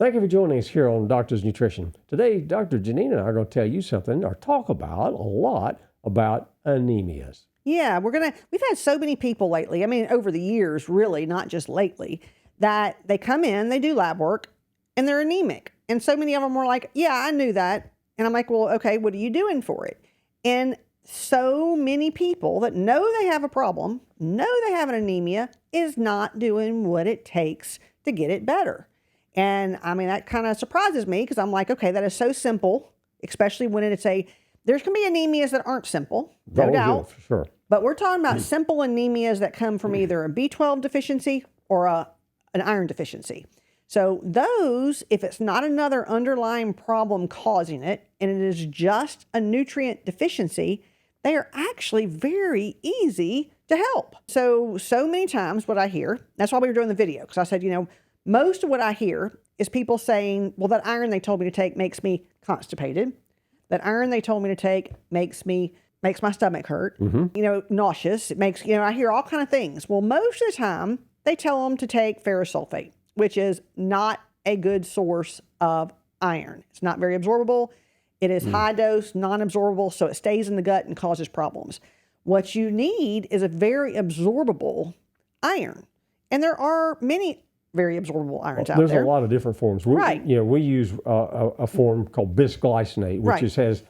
Thank you for joining us here on Doctor's Nutrition. Today, Dr. Janine and I are going to tell you something or talk about a lot about anemias. Yeah, we've had so many people lately, I mean, over the years, really, not just lately, that they come in, they do lab work, and they're anemic. And so many of them were like, yeah, I knew that. And I'm like, well, okay, what are you doing for it? And so many people that know they have a problem, know they have an anemia, is not doing what it takes to get it better. And I mean, that kind of surprises me because I'm like, okay, that is so simple, especially when there's going to be anemias that aren't simple, no doubt. Yeah, for sure. But we're talking about simple anemias that come from either a B12 deficiency or an iron deficiency. So those, if it's not another underlying problem causing it, and it is just a nutrient deficiency, they are actually very easy to help. So many times what I hear, that's why we were doing the video, because I said, most of what I hear is people saying, well, that iron they told me to take makes me constipated. That iron they told me to take makes my stomach hurt, nauseous. It makes, I hear all kind of things. Well, most of the time they tell them to take ferrous sulfate, which is not a good source of iron. It's not very absorbable. It is high dose, non-absorbable, so it stays in the gut and causes problems. What you need is a very absorbable iron. And there are many very absorbable irons out there. There's a lot of different forms. Right. We use a form called bisglycinate, which has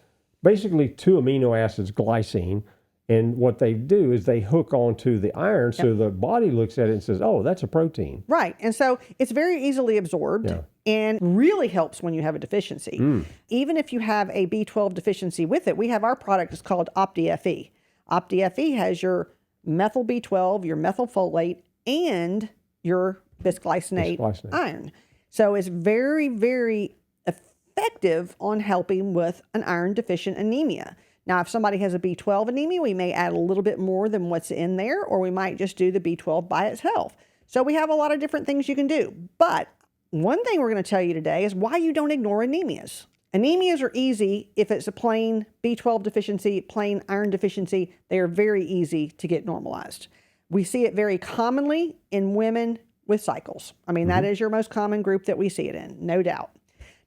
basically 2 amino acids, glycine. And what they do is they hook onto the iron, so the body looks at it and says, oh, that's a protein. Right. And so it's very easily absorbed and really helps when you have a deficiency. Even if you have a B12 deficiency with it, we have our product is called Opti-FE. Opti-FE has your methyl B12, your methyl folate, and your bisglycinate iron. So it's very, very effective on helping with an iron deficient anemia. Now, if somebody has a B12 anemia, we may add a little bit more than what's in there, or we might just do the B12 by itself. So we have a lot of different things you can do. But one thing we're going to tell you today is why you don't ignore anemias. Anemias are easy if it's a plain B12 deficiency, plain iron deficiency. They are very easy to get normalized. We see it very commonly in women with cycles. I mean, that is your most common group that we see it in, no doubt.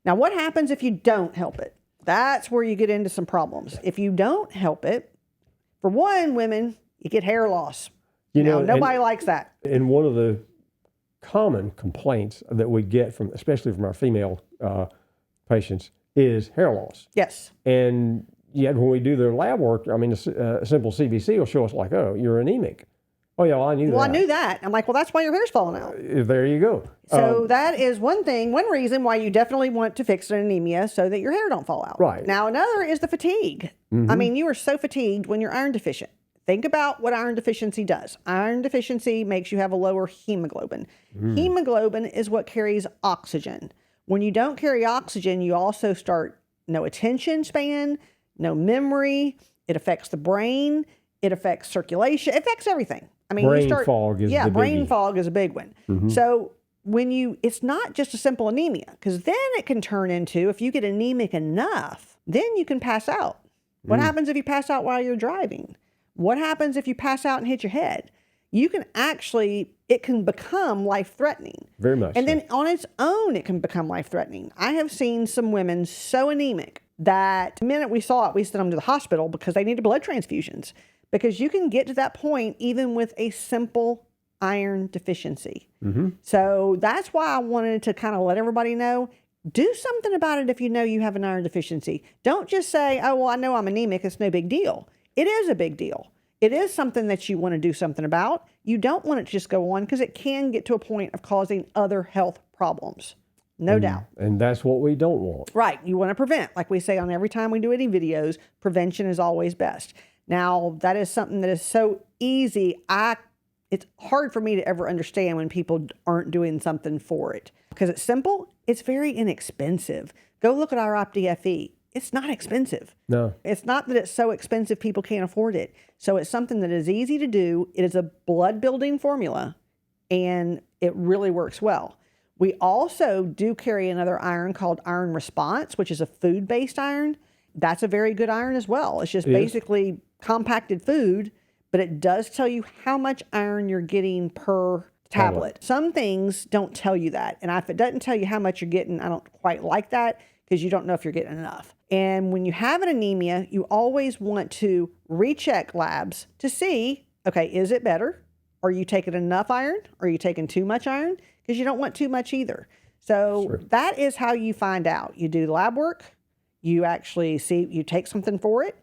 Now, what happens if you don't help it? That's where you get into some problems. If you don't help it, for one, women, you get hair loss. Nobody likes that. And one of the common complaints that we get especially from our female patients, is hair loss. Yes. And yet when we do their lab work, I mean, a simple CBC will show us like, oh, you're anemic. Oh, yeah, well, I knew that. Well, I knew that. I'm like, well, that's why your hair's falling out. There you go. So that is one reason why you definitely want to fix an anemia so that your hair don't fall out. Right. Now, another is the fatigue. I mean, you are so fatigued when you're iron deficient. Think about what iron deficiency does. Iron deficiency makes you have a lower hemoglobin. Hemoglobin is what carries oxygen. When you don't carry oxygen, you also start no attention span, no memory. It affects the brain. It affects circulation. It affects everything. I mean, brain fog is the biggie. Brain fog is a big one. So it's not just a simple anemia, because then it can turn into, if you get anemic enough, then you can pass out. What happens if you pass out while you're driving? What happens if you pass out and hit your head? It can become life-threatening. Very much. And then on its own, it can become life-threatening. I have seen some women so anemic that the minute we saw it, we sent them to the hospital because they needed blood transfusions. Because you can get to that point even with a simple iron deficiency. So that's why I wanted to kind of let everybody know, do something about it if you know you have an iron deficiency. Don't just say, oh, well, I know I'm anemic, it's no big deal. It is a big deal. It is something that you want to do something about. You don't want it to just go on because it can get to a point of causing other health problems. No doubt. And that's what we don't want. Right. You want to prevent. Like we say on every time we do any videos, prevention is always best. Now, that is something that is so easy. It's hard for me to ever understand when people aren't doing something for it. Because it's simple, it's very inexpensive. Go look at our Opti-FE. It's not expensive. No. It's not that it's so expensive people can't afford it. So it's something that is easy to do. It is a blood-building formula, and it really works well. We also do carry another iron called Iron Response, which is a food-based iron. That's a very good iron as well. It's just basically compacted food, but it does tell you how much iron you're getting per tablet. Some things don't tell you that. And if it doesn't tell you how much you're getting, I don't quite like that because you don't know if you're getting enough. And when you have an anemia, you always want to recheck labs to see, okay, is it better? Are you taking enough iron? Are you taking too much iron? Because you don't want too much either. So that is how you find out. You do lab work, you actually see, you take something for it,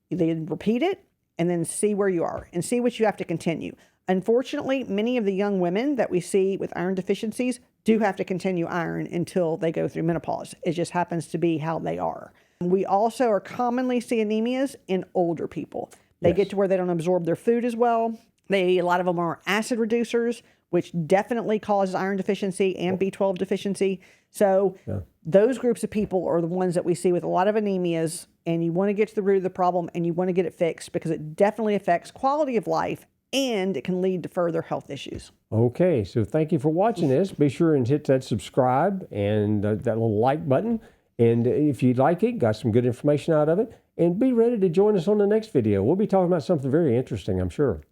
you then repeat it, and then see where you are and see what you have to continue. Unfortunately, many of the young women that we see with iron deficiencies do have to continue iron until they go through menopause. It just happens to be how they are. We also are commonly see anemias in older people. They get to where they don't absorb their food as well. A lot of them are acid reducers, which definitely causes iron deficiency and B12 deficiency. So those groups of people are the ones that we see with a lot of anemias, and you want to get to the root of the problem and you want to get it fixed because it definitely affects quality of life and it can lead to further health issues. Okay, so thank you for watching this. Be sure and hit that subscribe and that little like button. And if you like it, got some good information out of it, and be ready to join us on the next video. We'll be talking about something very interesting, I'm sure.